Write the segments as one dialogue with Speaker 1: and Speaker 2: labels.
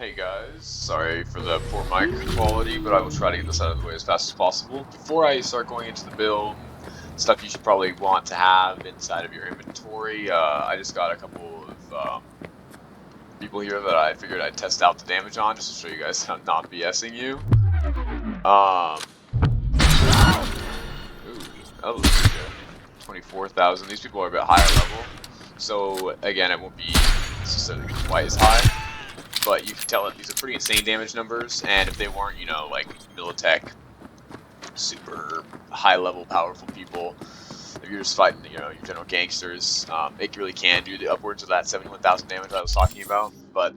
Speaker 1: Hey guys, sorry for the poor mic quality, but I will try to get this out of the way as fast as possible. Before I start going into the build, stuff you should probably want to have inside of your inventory, I just got a couple of people here that I figured I'd test out the damage on, just to show you guys how I'm not BSing you. Ooh, that was pretty good. 24,000. These people are a bit higher level, so again, it won't be necessarily quite as high. But you can tell that these are pretty insane damage numbers, and if they weren't, you know, like Militech, super high-level, powerful people, if you're just fighting, you know, your general gangsters, it really can do the upwards of that 71,000 damage I was talking about. But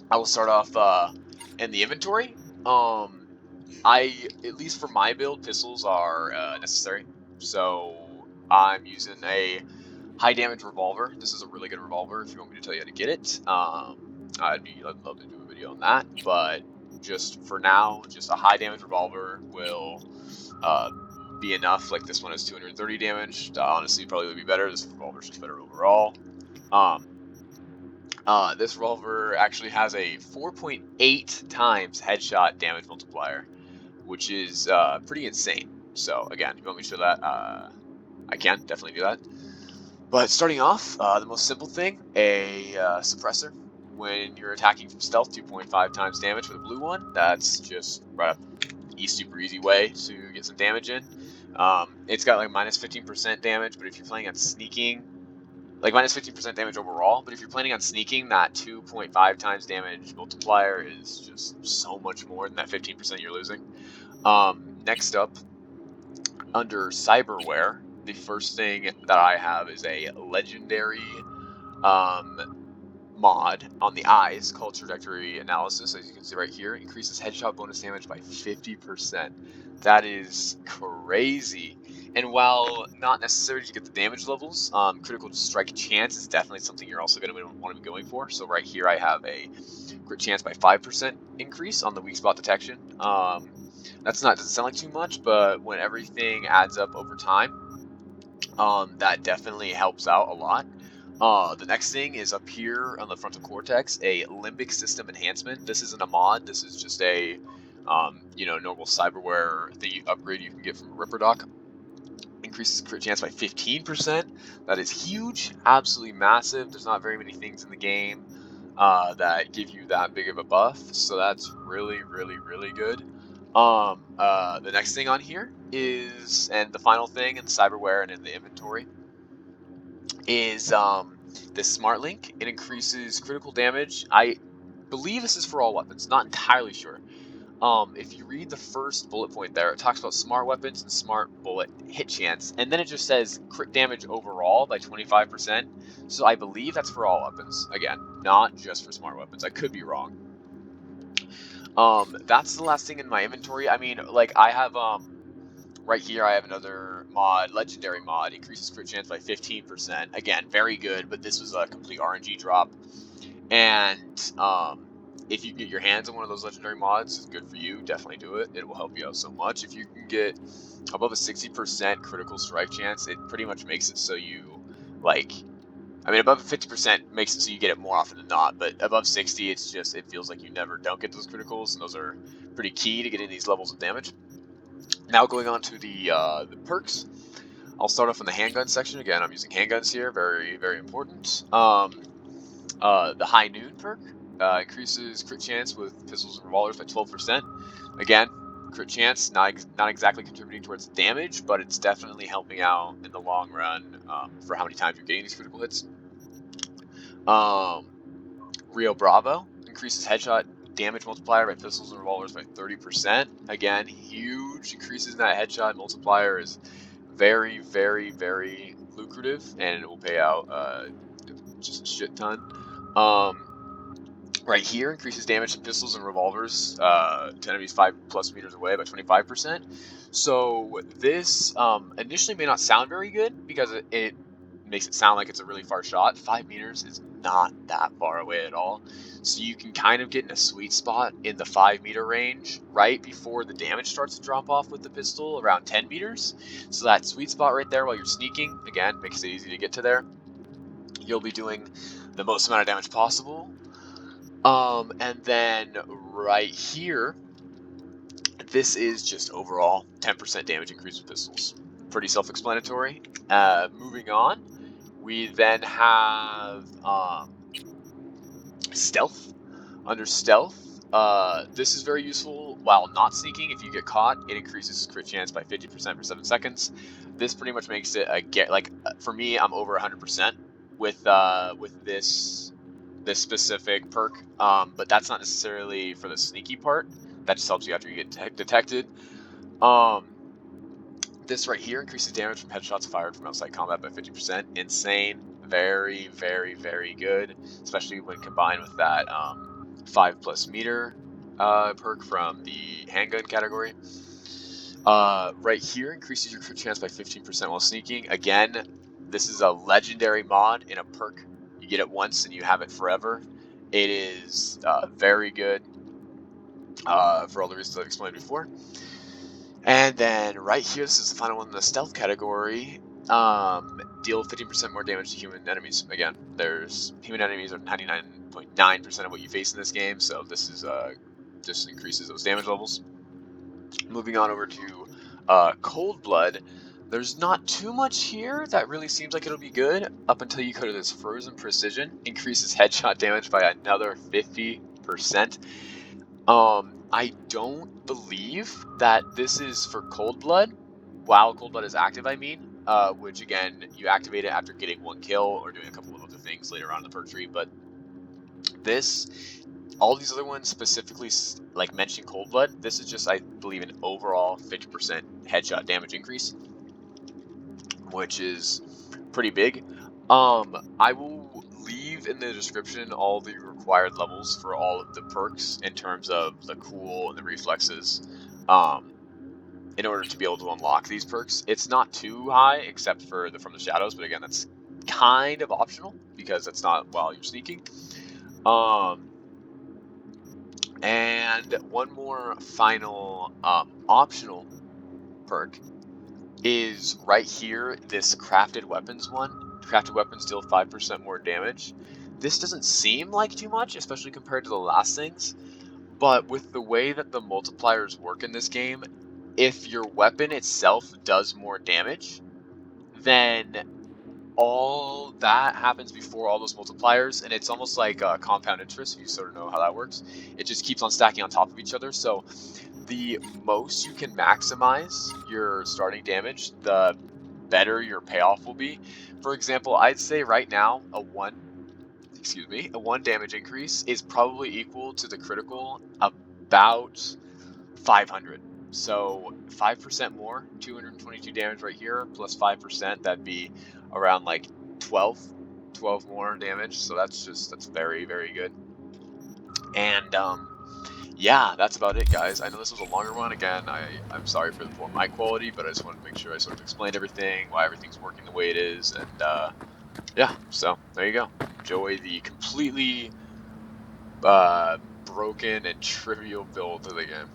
Speaker 1: I will start off in the inventory. At least for my build, pistols are necessary, so I'm using a high damage revolver. This is a really good revolver if you want me to tell you how to get it. I'd love to do a video on that, but just for now, just a high damage revolver will be enough. Like this one has 230 damage. Honestly, probably would be better. This revolver's just better overall. This revolver actually has a 4.8 times headshot damage multiplier, which is pretty insane. So again, if you want me to show that, I can definitely do that. But starting off, the most simple thing, a suppressor. When you're attacking from stealth, 2.5 times damage for the blue one. That's just right up super easy way to get some damage in. It's got like minus 15% damage, but if you're planning on sneaking, like minus 15% damage overall, but if you're planning on sneaking, that 2.5 times damage multiplier is just so much more than that 15% you're losing. Next up, under cyberware, the first thing that I have is a legendary mod on the eyes called Trajectory Analysis. As you can see right here, increases headshot bonus damage by 50%. That is crazy. And while not necessary to get the damage levels, critical strike chance is definitely something you're also going to want to be going for. So right here I have a crit chance by 5% increase on the weak spot detection. Doesn't sound like too much, but when everything adds up over time, that definitely helps out a lot. The next thing is up here on the Frontal Cortex, a limbic system enhancement. This isn't a mod. This is just a, normal cyberware thing upgrade you can get from Ripperdoc. Increases crit chance by 15%. That is huge, absolutely massive. There's not very many things in the game that give you that big of a buff, so that's really, really, really good. The next thing on here is, and the final thing in the cyberware and in the inventory, is the Smartlink. It increases critical damage. I believe this is for all weapons, not entirely sure. If you read the first bullet point there, it talks about smart weapons and smart bullet hit chance, and then it just says crit damage overall by 25%. So I believe that's for all weapons. Again, not just for smart weapons. I could be wrong. That's the last thing in my inventory. I mean, like I have right here I have another mod, legendary mod, increases crit chance by 15%. Again, very good, but this was a complete RNG drop. And if you get your hands on one of those legendary mods, it's good for you. Definitely do it. It will help you out so much. If you can get above a 60% critical strike chance, it pretty much makes it so you, above 50% makes it so you get it more often than not, but above 60, it feels like you never don't get those criticals, and those are pretty key to getting these levels of damage. Now going on to the perks, I'll start off in the handgun section. Again, I'm using handguns here, very, very important. The High Noon perk increases crit chance with pistols and revolvers by 12%. Again, crit chance, not exactly contributing towards damage, but it's definitely helping out in the long run for how many times you're getting these critical hits. Rio Bravo increases headshot damage multiplier by pistols and revolvers by 30%. Again, huge increases in that headshot multiplier is very, very, very lucrative, and it will pay out just a shit ton. Right here, increases damage to pistols and revolvers to enemies 5+ meters away by 25%. So this initially may not sound very good because it makes it sound like it's a really far shot. 5 meters is not that far away at all. So you can kind of get in a sweet spot in the 5-meter range right before the damage starts to drop off with the pistol, around 10 meters. So that sweet spot right there while you're sneaking, again, makes it easy to get to there. You'll be doing the most amount of damage possible. And then right here, this is just overall 10% damage increase with pistols. Pretty self-explanatory. Moving on, we then have stealth. Under stealth, this is very useful while not sneaking. If you get caught, it increases crit chance by 50% for 7 seconds. This pretty much makes it a get, like, for me, I'm over 100% with this specific perk, but that's not necessarily for the sneaky part. That just helps you after you get detected. This right here increases damage from headshots fired from outside combat by 50%. Insane. Very, very, very good, especially when combined with that 5+ meter perk from the handgun category. Right here increases your crit chance by 15% while sneaking. Again, this is a legendary mod in a perk. You get it once and you have it forever. It is very good for all the reasons I've explained before. And then right here, this is the final one in the stealth category. Deal 15% more damage to human enemies. Again, there's human enemies are 99.9% of what you face in this game, so this is just increases those damage levels. Moving on over to Cold Blood. There's not too much here that really seems like it'll be good up until you go to this Frozen Precision. Increases headshot damage by another 50%. I don't believe that this is for Cold Blood, while Cold Blood is active, I mean, which again, you activate it after getting 1 kill or doing a couple of other things later on in the perk tree, but all these other ones specifically, like mentioning Cold Blood, this is just, I believe, an overall 50% headshot damage increase, which is pretty big. I will leave in the description all the required levels for all of the perks in terms of the cool and the reflexes, in order to be able to unlock these perks. It's not too high, except for the From the Shadows, but again, that's kind of optional, because that's not while you're sneaking. And one more final optional perk is right here, this crafted weapons one. Crafted weapons deal 5% more damage. This doesn't seem like too much, especially compared to the last things, but with the way that the multipliers work in this game, if your weapon itself does more damage, then all that happens before all those multipliers, and it's almost like compound interest, if you sort of know how that works. It just keeps on stacking on top of each other, so the most you can maximize your starting damage, the better your payoff will be. For example, I'd say right now a 1 damage increase is probably equal to the critical about 500. So 5% more, 222 damage right here, plus 5%, that'd be around like 12 more damage. So that's very, very good. And yeah, that's about it, guys. I know this was a longer one. Again, I'm sorry for the poor mic quality, but I just wanted to make sure I sort of explained everything, why everything's working the way it is, and yeah, so there you go. Enjoy the completely broken and trivial build of the game.